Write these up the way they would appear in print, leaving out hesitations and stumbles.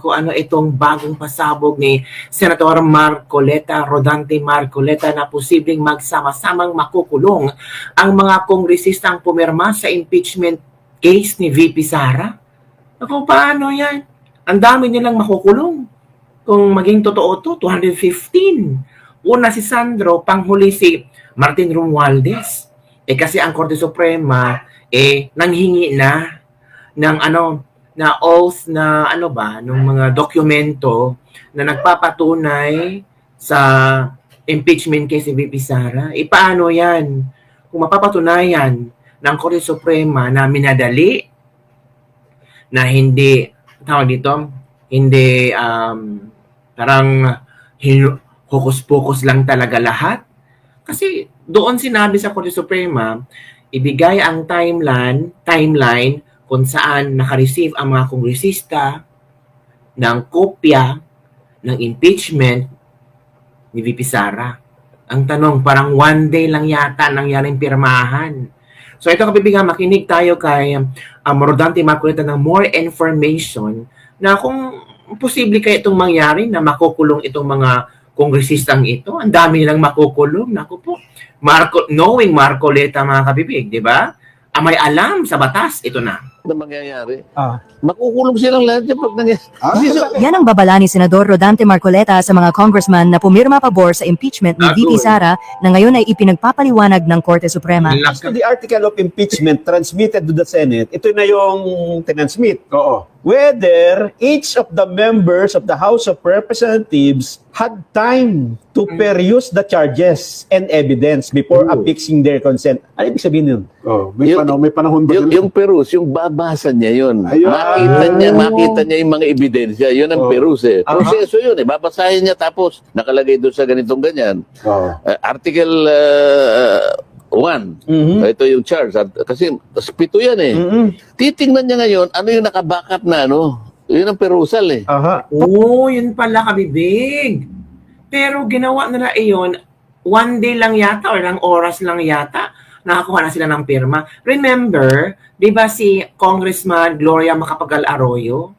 kung ano itong bagong pasabog ni Senator Marcoleta, Rodante Marcoleta, na posibleng magsama-samang makukulong ang mga kongresistang pumirma sa impeachment case ni VP Sara. Ako, paano yan? Ang dami nilang makukulong. Kung maging totoo to, 215. Una si Sandro, panghuli si Martin Romualdez. Kasi ang Korte Suprema nanghingi na ng na oath na nung mga dokumento na nagpapatunay sa impeachment case ni VP Sara. Paano yan? Kung mapapatunayan ng Korte Suprema na minadali, na hindi, tawag dito, hindi parang hukus-pukus lang talaga lahat. Kasi doon sinabi sa Korte Suprema, ibigay ang timeline kung saan nakareceive ang mga kongresista ng kopya ng impeachment ni VP Sara. Ang tanong, parang one day lang yata nangyaring pirmahan. So ito, kabibigan, makinig tayo kay Rodante Marcoleta ng more information na kung posible kaya itong mangyari na makukulong itong mga kongresistang ito. Ang dami nilang makukulong. Naku po. Knowing Marcoleta, mga kabibig, di ba? May alam sa batas, ito na mangyayari. Makukulong silang lahat yan pag nangyayari. Yan ang babala ni Senador Rodante Marcoleta sa mga congressman na pumirma pabor sa impeachment ni VP Sara na ngayon ay ipinagpapaliwanag ng Korte Suprema. The article of impeachment transmitted to the Senate, ito na yung transmit. Oo. Whether each of the members of the House of Representatives had time to peruse the charges and evidence before affixing their consent. Ano ibig sabihin yun? Oh, may panahon ba yung perus, yung babasa niya yun. Makita niya yung mga ebidensya. Yun ang perus eh. Proseso yun eh. Babasahin niya tapos nakalagay doon sa ganitong ganyan. Article 1. Ito yung charge. Kasi pito yan eh. Titingnan niya ngayon, ano yung nakabackup na yun ang perusal eh. Yun pala, kabibig. Pero ginawa nila iyon, one day lang yata or ng oras lang yata, nakakuha na sila ng pirma. Remember, di ba si Congressman Gloria Macapagal Arroyo?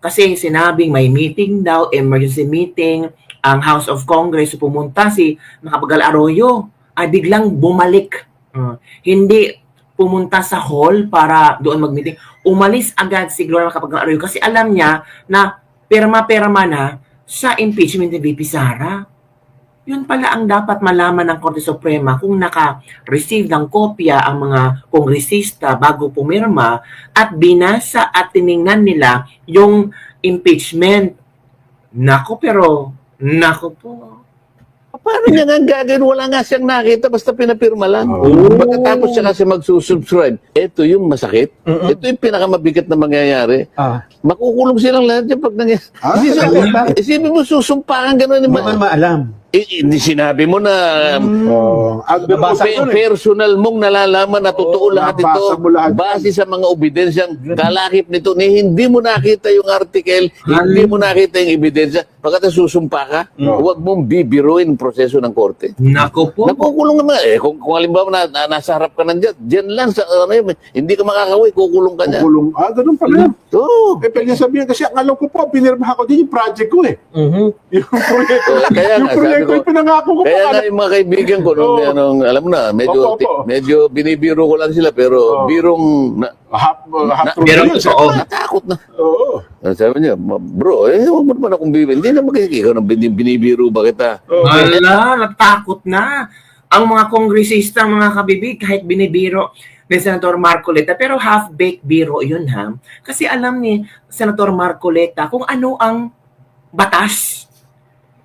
Kasi sinabing may meeting daw, emergency meeting, ang House of Congress, pumunta si Macapagal Arroyo, ay biglang bumalik. Hindi pumunta sa hall para doon mag-meeting. Umalis agad si Gloria Macapagal Arroyo kasi alam niya na pirma-pirma na sa impeachment ni VP Sara. Yun pala ang dapat malaman ng Korte Suprema kung naka-receive ng kopya ang mga kongresista bago pumirma at binasa at tiningnan nila yung impeachment. Nako po. Paano niya nga gagawin? Wala nga siyang nakita, basta pinapirma lang. Pagkatapos siya kasi magsusubscribe, ito yung masakit. Ito yung pinakamabigat na mangyayari. Makukulong silang lahat yung pag nangyayari. Isipin mo, susumpakan gano'n. Hindi man maalam. Hindi sinabi mo na Nabasa ko personal mong nalalaman na totoo lahat ito base sa mga ebidensyang kalakip nito. Hindi mo nakita yung article, hindi mo nakita yung ebidensya. Pagkatapos susumpa ka, huwag mong bibiruin ang proseso ng korte. Nako po. Nakukulong naman. Kung halimbawa nasa harap ka nandiyan, dyan lang, hindi ka makakaway, kukulong ka niya. Kukulong. Ganun pala. Oo. Pwede sabihin kasi ang alam ko po, pinirmahan ko din yung project ko eh. Yung proyekto. Kaya nga, sabi ko, pinangako ko kaya nga yung mga kaibigan ko, alam mo na, medyo binibiro ko lang sila, pero birong natakot na. Oo. Sabi niya, bro, huwag mo naman akong bibiro. Hindi naman ikaw na binibiro ba kita? Natakot na. Ang mga kongresista, mga kabibig, kahit binibiro ni Senator Marcoleta, pero half-baked biro yun ha. Kasi alam ni Senator Marcoleta kung ano ang batas.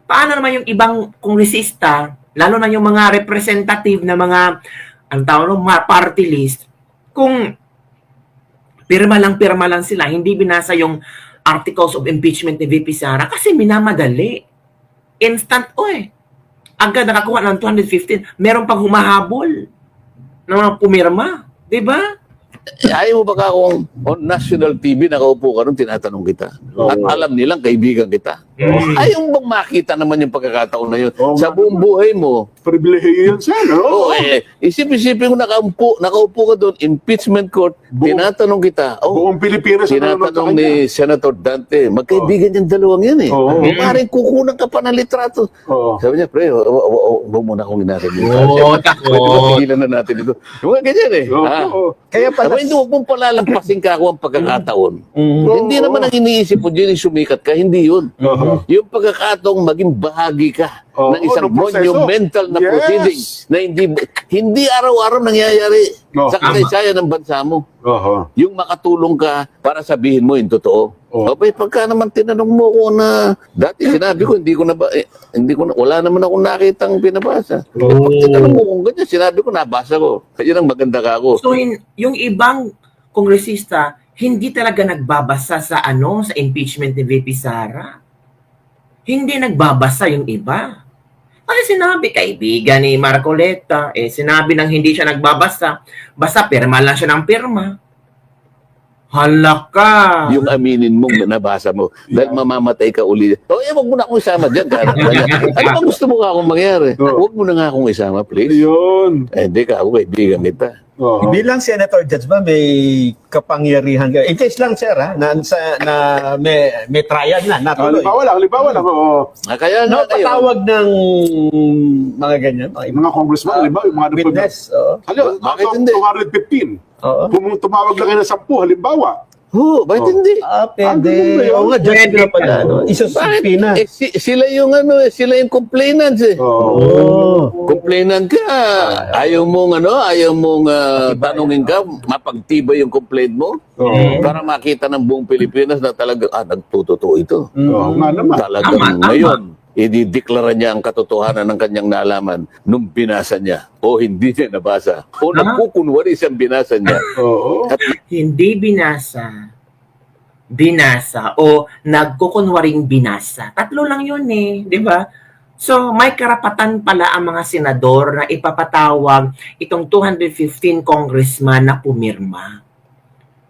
Paano naman yung ibang kongresista, lalo na yung mga representative na mga, ang tawag mga party list, kung pirma lang sila, hindi binasa yung articles of impeachment ni VP Sara kasi minamadali. Instant, agad nakakuha ng 215. Meron pang humahabol ng mga pumirma. Diba? Ayaw mo ba kung on national TV nakaupo ka ron, tinatanong kita. At alam nilang kaibigan kita. Ayaw bang makita naman yung pagkakataon na yun? Oo Sa nga buong buhay mo, Pribilehiyo yun, sir. Oo, isip-isipin ko nakaupo ka doon, impeachment court, tinatanong kita, Buong Pilipinas ang nanonood sa tinatanong kanya. ni Senator Dante, magkaibigan yung dalawang yan eh. Oo. Maring kukunan ka pa ng litrato. Oo. Sabi niya, pre, huwag muna akong ginagawa. Oo, Pwede ba tigilan na natin ito? Yung mga ganyan eh. Oo, Ha? oo. Kaya pala, Hindi, huwag mong palalampasin ka ako ang pagkakataon. Oo, Hindi oo. naman ang iniisip mo dyan yung sumikat ka, hindi yun. Oo. Yung pagkakataong maging bahagi ka Oo, ng isang ng proseso. monumental na Yes. proceeding na hindi araw-araw nangyayari Oo. sa kasaysayan ng bansa mo. Oo. Yung makatulong ka para sabihin mo yung totoo. Oo. Abay, pagka naman tinanong mo ko na dati sinabi ko wala naman akong nakitang pinabasa. Pag tinanong mo kung ganyan, sinabi ko nabasa ko. Kaya ang maganda ka ako. So, yung ibang kongresista, hindi talaga nagbabasa sa sa impeachment ni VP Sara. Hindi nagbabasa yung iba. Kasi sinabi, kaibigan ni Marcoleta, sinabi nang hindi siya nagbabasa, basta pirma lang siya ng pirma. Hala ka! Yung aminin mong nabasa mo. Dahil mamamatay ka uli. Wag mo na akong isama dyan. Ano ba gusto mo nga akong mangyari? Huwag mo na nga akong isama, please. Yun. Hindi ka ako kaibigan kita. Oo. bilang Senator Judge ba, may kapangyarihan ka? In case lang, sir, ha, na may trial na, natuloy. Halimbawa lang. Oo. Kaya nga kayo. Napatawag ng mga ganyan, mga Mga congressman, halimbawa, yung mga witness. Halimbawa, Bakit hindi? 215. Oo. Tumawag lang kayo ng 10, halimbawa. Bakit hindi? Pwede. ganun ba yun? Oo nga, Judge Pwede na pala. ka. No? Isusupina. Sila yung sila yung complainants eh. Oo. Complainant ka. Ayaw mong tanungin ka, mapagtibay yung complaint mo. Oo. Para makita ng buong Pilipinas na talaga, nagtututo ito. Oo nga naman. Talagang ngayon, idideklara niya ang katotohanan ng kanyang naalaman nung binasa niya o hindi niya nabasa o nagkukunwari siyang binasa niya. Oo. Hindi binasa o nagkukunwaring binasa. Tatlo lang yun di ba? So, may karapatan pala ang mga senador na ipapatawag itong 215 congressman na pumirma.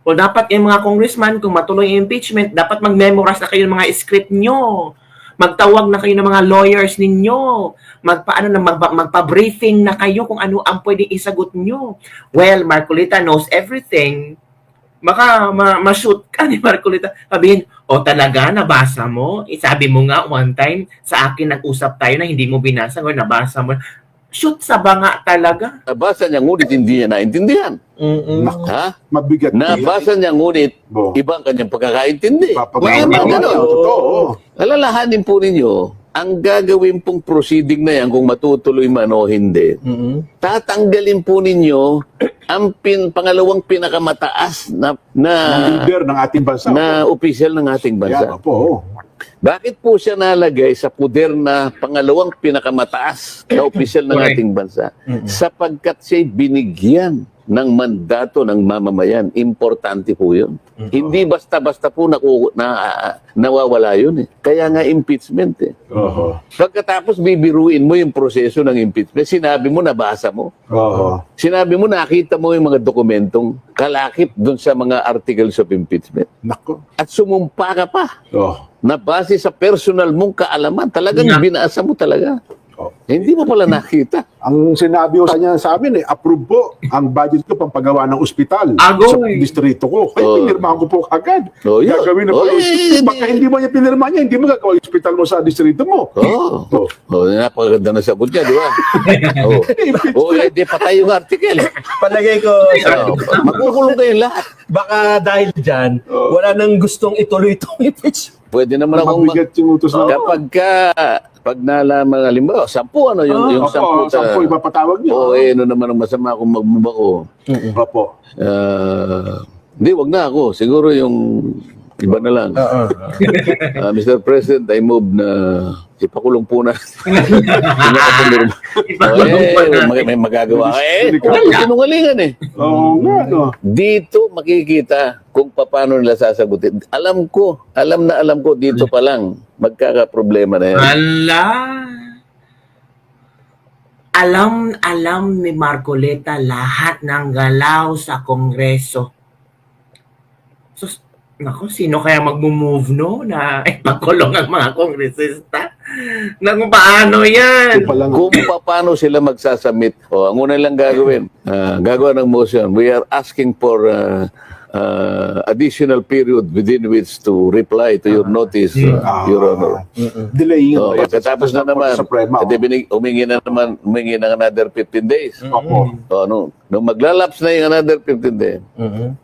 O dapat yung mga congressman, kung matuloy yung impeachment, dapat mag-memorize na kayo ng mga script nyo. Magtawag na kayo ng mga lawyers ninyo. Magpa-briefing na kayo kung ano ang pwedeng isagot nyo. Well, Marcolita knows everything. Baka ma-shoot ka ni Marcolita. Sabihin, talaga, nabasa mo? Sabi mo nga one time, sa akin nag-usap tayo na hindi mo binasa, ngayon nabasa mo. Shoot sa banga talaga. Nabasa niya ngunit hindi niya naintindihan. Nako, Ha? mabigat. Nabasa niya ngunit Oo. ibang kanyang pagkakaintindi. Papagawa Mga naman. ganon. Totoo. Alalahanin po ninyo, ang gagawin pong proceeding na yan, kung matutuloy man o hindi, tatanggalin po ninyo ang pangalawang pinakamataas na Leader ng ating bansa. opisyal ng ating bansa. Yan po. Bakit po siya nalagay sa puder na pangalawang pinakamataas na opisyal ng Correct. ating bansa? Sapagkat siya'y binigyan ng mandato ng mamamayan. Importante po yun. Hindi basta-basta po nawawala yun eh. Kaya nga impeachment eh. Oo. Pagkatapos bibiruin mo yung proseso ng impeachment, sinabi mo, nabasa mo. Oo. Sinabi mo, nakita mo yung mga dokumentong kalakip dun sa mga articles of impeachment. Nako. At sumumpa ka pa Oh. na base sa personal mong kaalaman. Talagang binasa mo talaga. Oh. Hindi mo pala nakita. Ang sinabi ko sa niya sa amin approve po ang budget ko pampagawa ng ospital Agoy. sa distrito ko. Kaya pinirmahan ko po kagad. Yun. Gagawin na po yung ospital. Pagka hindi mo niya pinirma niya, hindi mo gagawa yung ospital mo sa distrito mo. Napakaganda na sabot niya, di ba? Di patay yung article. Palagay ko, Magkukulong kayong lahat. baka dahil dyan, wala nang gustong ituloy itong impeachment. Pwede naman akong Mabigat yung utos na. Pag nalaman, halimbawa, 10 yung 10 10 ipapatawag niyo. ano naman ang masama kung magbubako. Opo. Hindi, wag na ako. Siguro yung iba na lang. Mr. President, I move na ipakulong po na. May magagawa ka. Sinungalingan eh. Oo nga, no. Dito makikita kung paano nila sasagutin. Alam ko dito pa lang magkakaproblema na yan. Alam ni Marcoleta lahat ng galaw sa Kongreso. So, Naku, sino kaya mag-move no na ipagkulong ang mga kongresista? Nang paano yan? Ito pa lang. Kung paano sila magsasubmit, ang una lang gagawin, gagawa ng motion, we are asking for additional period within which to reply to your notice, Your Honor. Delaying. So, pagkatapos na naman, Suprema. humingi ng another 15 days. Opo. Nung maglalaps na yung another 15 days,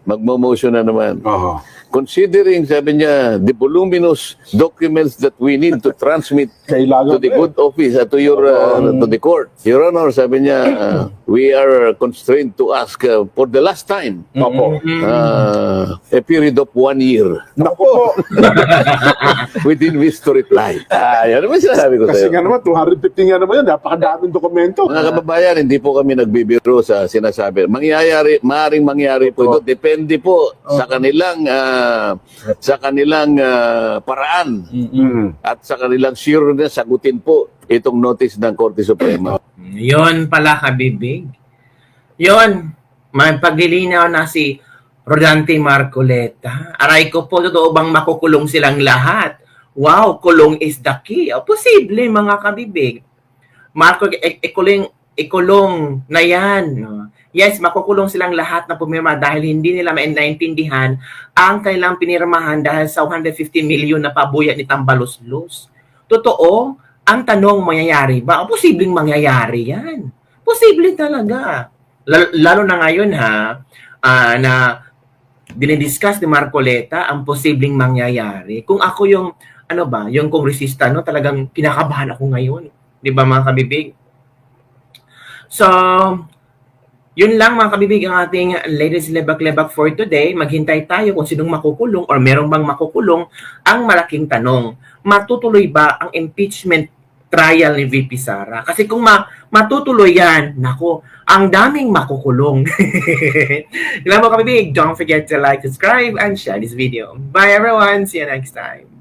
magmo-motion na naman. Oo. Considering, sabi niya, the voluminous documents that we need to transmit Kailangan to the good office, to your to the court. Your Honor, sabi niya, we are constrained to ask for the last time Opo. a period of 1 year Nako. within which to reply. Yan naman sinasabi ko Kasi sa'yo. nga naman, 250 nga naman yan. Napakadaming dokumento. Mga kababayan, hindi po kami nagbibiro sa sinasabi. Maaaring mangyari po ito. Depende po sa kanilang paraan at sa kanilang sure na sagutin po itong notice ng Korte Suprema. Yon pala, kabibig. Yon, may paglilinaw na si Rodante Marcoleta. Aray ko po, totoo bang makukulong silang lahat? Wow, kulong is the key. Posible, mga kabibig. Marco, ikulong na yan. No? Yes, makukulong silang lahat na pumirma dahil hindi nila maintindihan ang kailang pinirmahan dahil sa 150 million na pabuya ni Tambaluslos. Totoo, ang tanong, mangyayari ba? Posibleng mangyayari yan. Posible talaga. Lalo na ngayon na dinidiscuss ni Marcoleta ang posibleng mangyayari. Kung ako yung, yung kongresista, talagang kinakabahan ako ngayon. Di ba, mga kabibig? So, yun lang mga kabibig ang ating latest lebak-lebak for today. Maghintay tayo kung sinong makukulong or merong bang makukulong. Ang malaking tanong, matutuloy ba ang impeachment trial ni VP Sara? Kasi kung matutuloy yan, nako, ang daming makukulong. Ilan mo kabibig, don't forget to like, subscribe, and share this video. Bye everyone! See you next time!